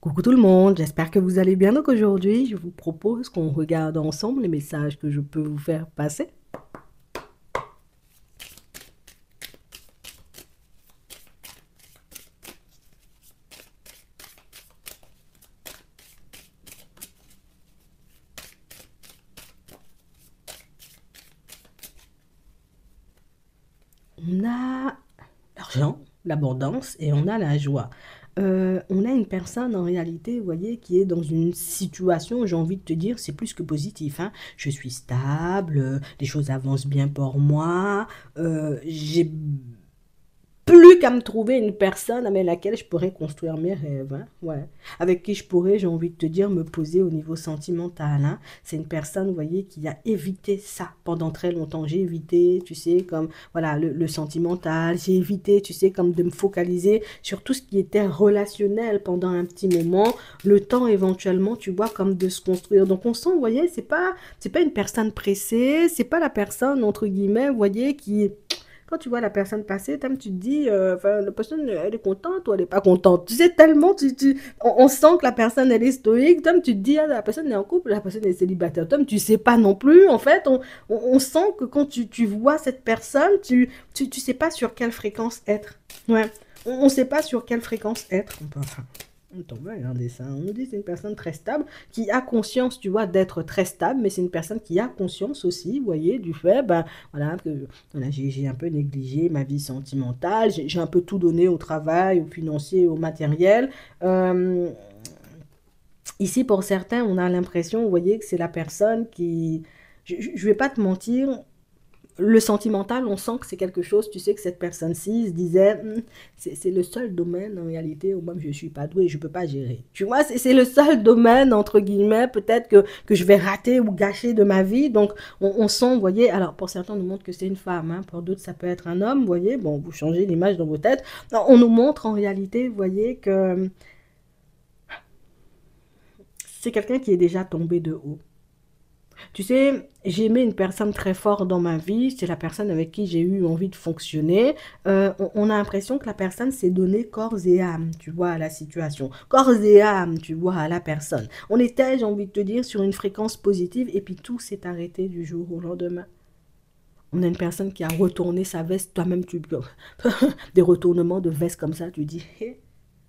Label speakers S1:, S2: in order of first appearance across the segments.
S1: Coucou tout le monde, j'espère que vous allez bien. Donc aujourd'hui, je vous propose qu'on regarde ensemble les messages que je peux vous faire passer. On a l'argent, l'abondance et on a la joie. On a une personne en réalité, vous voyez, qui est dans une situation, j'ai envie de te dire, c'est plus que positif, hein. Je suis stable, les choses avancent bien pour moi, j'ai plus qu'à me trouver une personne avec laquelle je pourrais construire mes rêves, hein, ouais. Avec qui je pourrais, j'ai envie de te dire, me poser au niveau sentimental, hein. C'est une personne, vous voyez, qui a évité ça pendant très longtemps. J'ai évité, tu sais, comme, voilà, le sentimental. J'ai évité, tu sais, comme de me focaliser sur tout ce qui était relationnel pendant un petit moment. Le temps, éventuellement, tu vois, comme de se construire. Donc, on sent, vous voyez, c'est pas une personne pressée. C'est pas la personne, entre guillemets, vous voyez, qui quand tu vois la personne passer, tu te dis, enfin, la personne, elle est contente ou elle n'est pas contente. Tu sais, tellement, on sent que la personne, elle est stoïque. Tom, tu te dis, ah, la personne est en couple, la personne est célibataire. Tom, tu sais pas non plus. En fait, on sent que quand tu vois cette personne, tu sais pas sur quelle fréquence être. Ouais. On sait pas sur quelle fréquence être. Enfin, on va regarder ça. On nous dit que c'est une personne très stable qui a conscience, tu vois, d'être très stable, mais c'est une personne qui a conscience aussi, vous voyez, du fait, ben, voilà, que voilà, j'ai un peu négligé ma vie sentimentale, j'ai un peu tout donné au travail, au financier, au matériel. Euh, Ici, pour certains, on a l'impression, vous voyez, que c'est la personne qui... Je vais pas te mentir, le sentimental, on sent que c'est quelque chose, tu sais, que cette personne-ci se disait, c'est le seul domaine en réalité où même je ne suis pas douée, je ne peux pas gérer. Tu vois, c'est le seul domaine, entre guillemets, peut-être que je vais rater ou gâcher de ma vie. Donc, on sent, vous voyez, alors pour certains, on nous montre que c'est une femme, hein, pour d'autres, ça peut être un homme, vous voyez, bon, vous changez l'image dans vos têtes. Non, on nous montre en réalité, vous voyez, que c'est quelqu'un qui est déjà tombé de haut. Tu sais, j'ai aimé une personne très forte dans ma vie, c'est la personne avec qui j'ai eu envie de fonctionner. On a l'impression que la personne s'est donné corps et âme, tu vois, à la situation. Corps et âme, tu vois, à la personne. On était, j'ai envie de te dire, sur une fréquence positive et puis tout s'est arrêté du jour au lendemain. On a une personne qui a retourné sa veste, toi-même, des retournements de veste comme ça, tu dis, hé,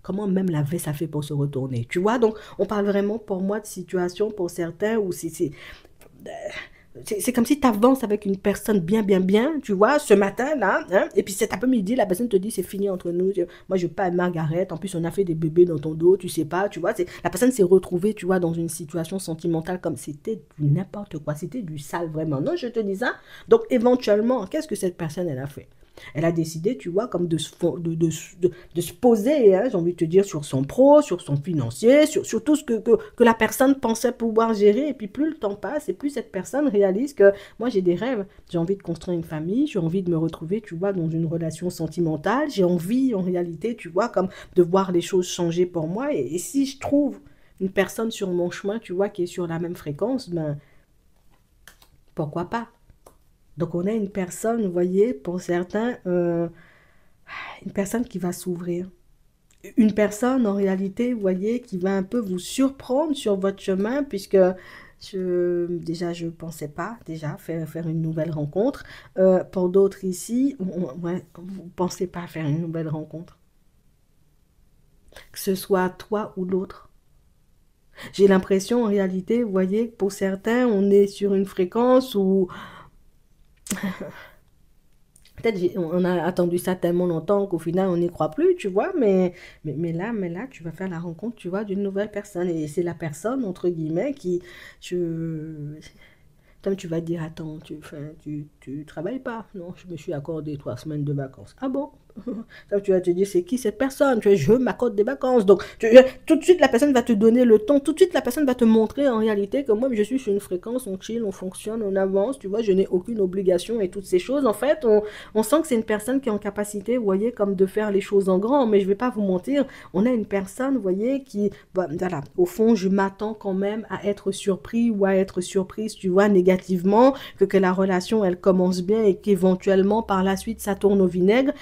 S1: comment même la veste a fait pour se retourner. Tu vois, donc on parle vraiment pour moi de situation pour certains où c'est comme si tu avances avec une personne bien, bien, bien, tu vois, ce matin-là, hein, et puis cet après-midi, la personne te dit, c'est fini entre nous, moi, je veux pas Margaret, en plus, on a fait des bébés dans ton dos, tu sais pas, tu vois, la personne s'est retrouvée, tu vois, dans une situation sentimentale comme c'était du n'importe quoi, c'était du sale, vraiment, non, je te dis ça, donc, éventuellement, qu'est-ce que cette personne, elle a fait? Elle a décidé, tu vois, comme de se poser, hein, j'ai envie de te dire, sur son pro, sur son financier, sur tout ce que la personne pensait pouvoir gérer. Et puis plus le temps passe, et plus cette personne réalise que moi j'ai des rêves. J'ai envie de construire une famille, j'ai envie de me retrouver, tu vois, dans une relation sentimentale. J'ai envie, en réalité, tu vois, comme de voir les choses changer pour moi. Et si je trouve une personne sur mon chemin, tu vois, qui est sur la même fréquence, ben pourquoi pas? Donc on a une personne, vous voyez, pour certains, une personne qui va s'ouvrir. Une personne, en réalité, vous voyez, qui va un peu vous surprendre sur votre chemin, puisque déjà, je ne pensais pas déjà faire une nouvelle rencontre. Pour d'autres ici, ouais, vous ne pensez pas faire une nouvelle rencontre. Que ce soit toi ou l'autre. J'ai l'impression, en réalité, vous voyez, pour certains, on est sur une fréquence où peut-être on a attendu ça tellement longtemps qu'au final on n'y croit plus, tu vois, mais là, tu vas faire la rencontre, tu vois, d'une nouvelle personne. Et c'est la personne, entre guillemets, qui, je, comme tu vas te dire, attends, tu travailles pas? Non, je me suis accordé 3 semaines de vacances. Ah bon? Donc, tu vas te dire, c'est qui cette personne? Tu vois, je m'accorde des vacances. Donc, tout de suite, la personne va te donner le ton. Tout de suite, la personne va te montrer en réalité que moi, je suis sur une fréquence, on chill, on fonctionne, on avance. Tu vois, je n'ai aucune obligation et toutes ces choses. En fait, on sent que c'est une personne qui est en capacité, vous voyez, comme de faire les choses en grand. Mais je vais pas vous mentir, on a une personne, vous voyez, qui, bah, voilà, au fond, je m'attends quand même à être surpris ou à être surprise, tu vois, négativement, que la relation, elle commence bien et qu'éventuellement, par la suite, ça tourne au vinaigre.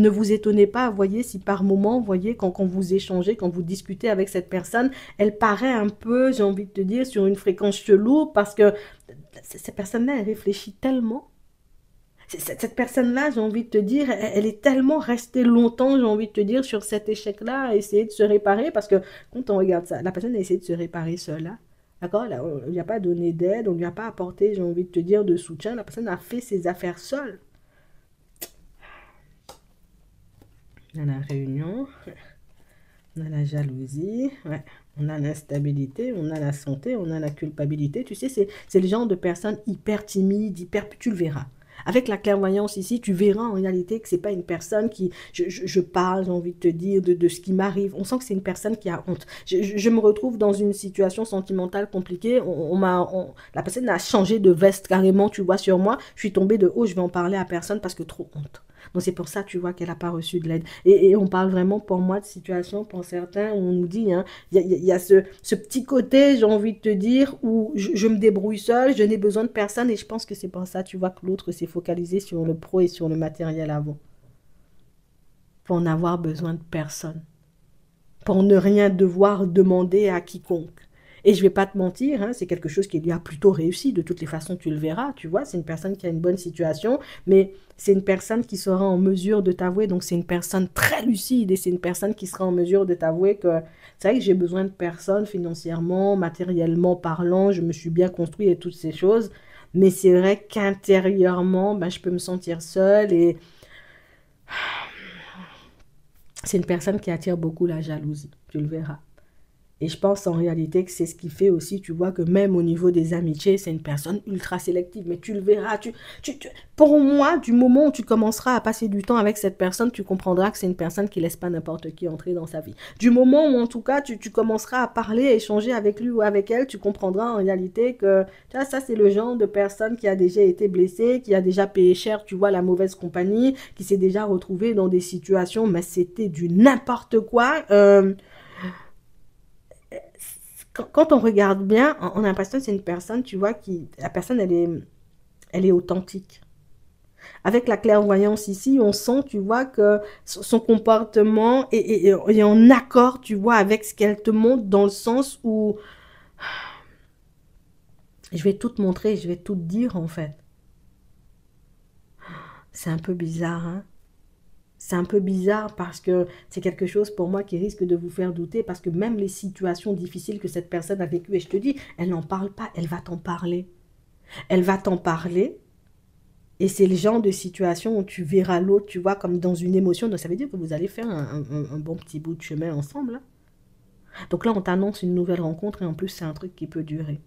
S1: ne vous étonnez pas, voyez, si par moment, voyez, quand vous échangez, quand vous discutez avec cette personne, elle paraît un peu, j'ai envie de te dire, sur une fréquence chelou, parce que cette personne-là, elle réfléchit tellement. Cette personne-là, j'ai envie de te dire, elle est tellement restée longtemps, j'ai envie de te dire, sur cet échec-là, à essayer de se réparer, parce que quand on regarde ça, la personne a essayé de se réparer seule, là. D'accord? Là, on ne lui a pas donné d'aide, on ne lui a pas apporté, j'ai envie de te dire, de soutien. La personne a fait ses affaires seule. On a la réunion, on a la jalousie, ouais. On a l'instabilité, on a la santé, on a la culpabilité. Tu sais, c'est le genre de personne hyper timide, hyper... Tu le verras. Avec la clairvoyance ici, tu verras en réalité que c'est pas une personne qui... Je parle, j'ai envie de te dire, de ce qui m'arrive. On sent que c'est une personne qui a honte. Je me retrouve dans une situation sentimentale compliquée. La personne a changé de veste carrément, tu vois, sur moi. Je suis tombée de haut, je vais en parler à personne parce que trop honte. Donc c'est pour ça, tu vois, qu'elle n'a pas reçu de l'aide. Et on parle vraiment pour moi de situation, pour certains, où on nous dit, hein, il y a ce petit côté, j'ai envie de te dire, où je me débrouille seule, je n'ai besoin de personne. Et je pense que c'est pour ça, tu vois, que l'autre s'est focalisé sur le pro et sur le matériel avant. Pour n'avoir besoin de personne. Pour ne rien devoir demander à quiconque. Et je vais pas te mentir, hein, c'est quelque chose qui lui a plutôt réussi. De toutes les façons, tu le verras, tu vois. C'est une personne qui a une bonne situation, mais c'est une personne qui sera en mesure de t'avouer. Donc, c'est une personne très lucide et c'est une personne qui sera en mesure de t'avouer que c'est vrai que j'ai besoin de personne financièrement, matériellement parlant. Je me suis bien construit et toutes ces choses. Mais c'est vrai qu'intérieurement, ben, je peux me sentir seule et c'est une personne qui attire beaucoup la jalousie. Tu le verras. Et je pense en réalité que c'est ce qui fait aussi, tu vois, que même au niveau des amitiés, c'est une personne ultra sélective. Mais tu le verras. Pour moi, du moment où tu commenceras à passer du temps avec cette personne, tu comprendras que c'est une personne qui ne laisse pas n'importe qui entrer dans sa vie. Du moment où, en tout cas, tu commenceras à parler, à échanger avec lui ou avec elle, tu comprendras en réalité que tu vois, ça, c'est le genre de personne qui a déjà été blessée, qui a déjà payé cher, tu vois, la mauvaise compagnie, qui s'est déjà retrouvée dans des situations, mais c'était du n'importe quoi. Quand on regarde bien, on a l'impression que c'est une personne, tu vois, la personne, elle est authentique. Avec la clairvoyance ici, on sent, tu vois, que son comportement est en accord, tu vois, avec ce qu'elle te montre, dans le sens où je vais tout te montrer, je vais tout te dire, en fait. C'est un peu bizarre, hein? C'est un peu bizarre parce que c'est quelque chose pour moi qui risque de vous faire douter parce que même les situations difficiles que cette personne a vécues, et je te dis, elle n'en parle pas, elle va t'en parler. Elle va t'en parler et c'est le genre de situation où tu verras l'autre, tu vois, comme dans une émotion. Donc ça veut dire que vous allez faire un bon petit bout de chemin ensemble, hein. Donc là, on t'annonce une nouvelle rencontre et en plus, c'est un truc qui peut durer.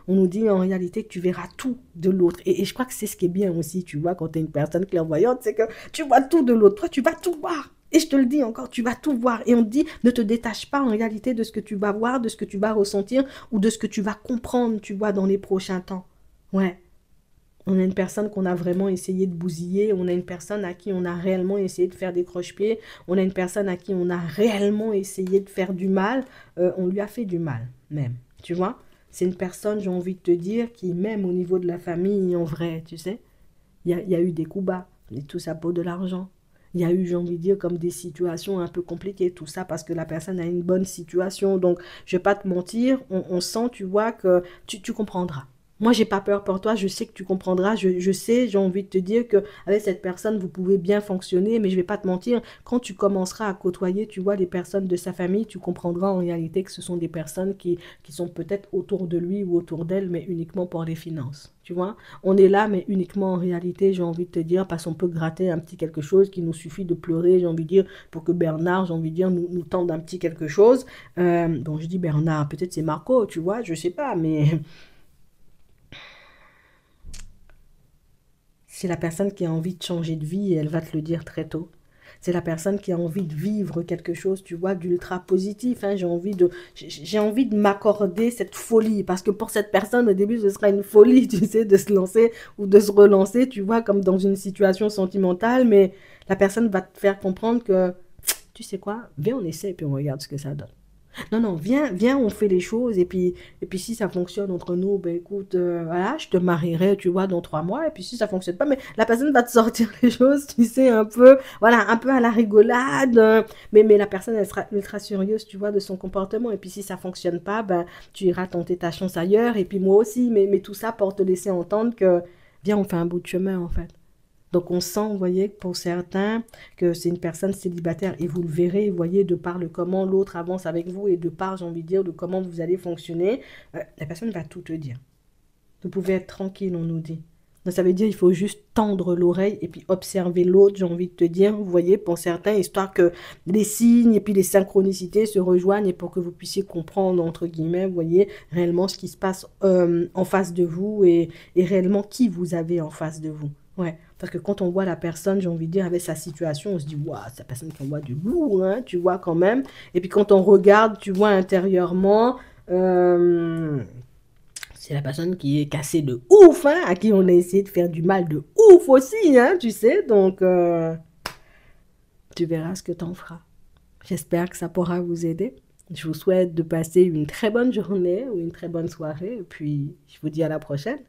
S1: On nous dit en réalité que tu verras tout de l'autre. Et je crois que c'est ce qui est bien aussi, tu vois, quand tu es une personne clairvoyante, c'est que tu vois tout de l'autre. Toi, tu vas tout voir. Et je te le dis encore, tu vas tout voir. Et on te dit, ne te détache pas en réalité de ce que tu vas voir, de ce que tu vas ressentir ou de ce que tu vas comprendre, tu vois, dans les prochains temps. Ouais. On a une personne qu'on a vraiment essayé de bousiller, on a une personne à qui on a réellement essayé de faire des croche-pieds, on a une personne à qui on a réellement essayé de faire du mal, on lui a fait du mal même, tu vois. C'est une personne, j'ai envie de te dire, qui même au niveau de la famille, en vrai, tu sais, il y a eu des coups bas, et tout ça pour de l'argent. Il y a eu, j'ai envie de dire, comme des situations un peu compliquées, tout ça parce que la personne a une bonne situation. Donc, je ne vais pas te mentir, on sent, tu vois, que tu comprendras. Moi, j'ai pas peur pour toi, je sais que tu comprendras, je sais, j'ai envie de te dire que avec cette personne, vous pouvez bien fonctionner, mais je vais pas te mentir, quand tu commenceras à côtoyer, tu vois, les personnes de sa famille, tu comprendras en réalité que ce sont des personnes qui sont peut-être autour de lui ou autour d'elle, mais uniquement pour les finances, tu vois. On est là, mais uniquement en réalité, j'ai envie de te dire, parce qu'on peut gratter un petit quelque chose, qu'il nous suffit de pleurer, j'ai envie de dire, pour que Bernard, j'ai envie de dire, nous tende un petit quelque chose. Bon, je dis Bernard, peut-être c'est Marco, tu vois, je sais pas, mais... C'est la personne qui a envie de changer de vie et elle va te le dire très tôt. C'est la personne qui a envie de vivre quelque chose, tu vois, d'ultra positif, hein. J'ai envie de m'accorder cette folie parce que pour cette personne, au début, ce sera une folie, tu sais, de se lancer ou de se relancer, tu vois, comme dans une situation sentimentale, mais la personne va te faire comprendre que, tu sais quoi, viens, on essaie et puis on regarde ce que ça donne. Non, non, viens, viens, on fait les choses. Et puis si ça fonctionne entre nous, ben écoute, voilà, je te marierai, tu vois, dans 3 mois. Et puis si ça fonctionne pas, mais la personne va te sortir les choses, tu sais, un peu, voilà, un peu à la rigolade. Mais la personne, elle sera ultra sérieuse, tu vois, de son comportement. Et puis si ça fonctionne pas, ben tu iras tenter ta chance ailleurs. Et puis moi aussi. Mais tout ça pour te laisser entendre que, viens, on fait un bout de chemin, en fait. Donc on sent, vous voyez, pour certains, que c'est une personne célibataire. Et vous le verrez, vous voyez, de par le comment l'autre avance avec vous et de par, j'ai envie de dire, de comment vous allez fonctionner, la personne va tout te dire. Vous pouvez être tranquille, on nous dit. Donc ça veut dire qu'il faut juste tendre l'oreille et puis observer l'autre, j'ai envie de te dire, vous voyez, pour certains, histoire que les signes et puis les synchronicités se rejoignent et pour que vous puissiez comprendre, entre guillemets, vous voyez, réellement ce qui se passe en face de vous et réellement qui vous avez en face de vous. Ouais, parce que quand on voit la personne, j'ai envie de dire, avec sa situation, on se dit, waouh, c'est la personne qui envoie du lourd, hein, tu vois, quand même. Et puis quand on regarde, tu vois, intérieurement, euh, c'est la personne qui est cassée de ouf, hein, à qui on a essayé de faire du mal de ouf aussi, hein, tu sais. Donc, tu verras ce que t'en feras. J'espère que ça pourra vous aider. Je vous souhaite de passer une très bonne journée ou une très bonne soirée. Et puis, je vous dis à la prochaine.